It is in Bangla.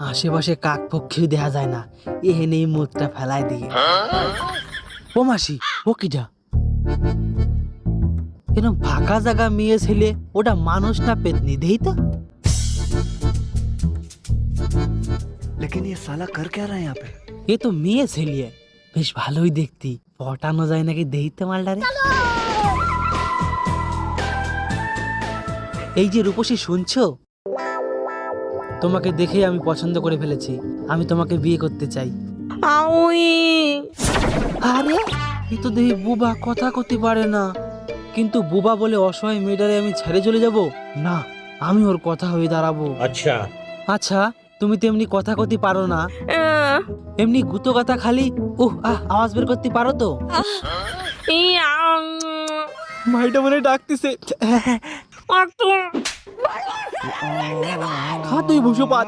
আশেপাশে কাক পক্ষীও দেখা যায় না, এহেনেই মুখটা ফেলাই দিয়ে। ও মাসি, ও কিটা? এরকম ফাঁকা জায়গা মেয়ে ছেলে, ওটা মানুষ না পেতনি, দেই তো। लेकिन ये साला कर क्या रहा है यहाँ पे? এ তো মেয়ে ছেলে, বেশ ভালোই দেখতি। পটানো যায় নাকি দেইতে মালটারে। এই যে রূপসী, শুনছো? তোমাকে দেখে আমি পছন্দ করে ফেলেছি, আমি তোমাকে বিয়ে করতে চাই। আরে এ তো দেখি বুবা, কথা করতে পারে না। কিন্তু বুবা বলে অসহায় মেয়েটারে আমি ছেড়ে চলে যাব না, আমি ওর কথা হয়ে দাঁড়াবো। अच्छा আচ্ছা, তুমি তেমনি কথা করতে পারো না? এমনি গুতো কথা খালি আওয়াজ বের করতে পারো তো? ভাইটা মনে ডাকতেছে। খা তুই ভুষো পাত।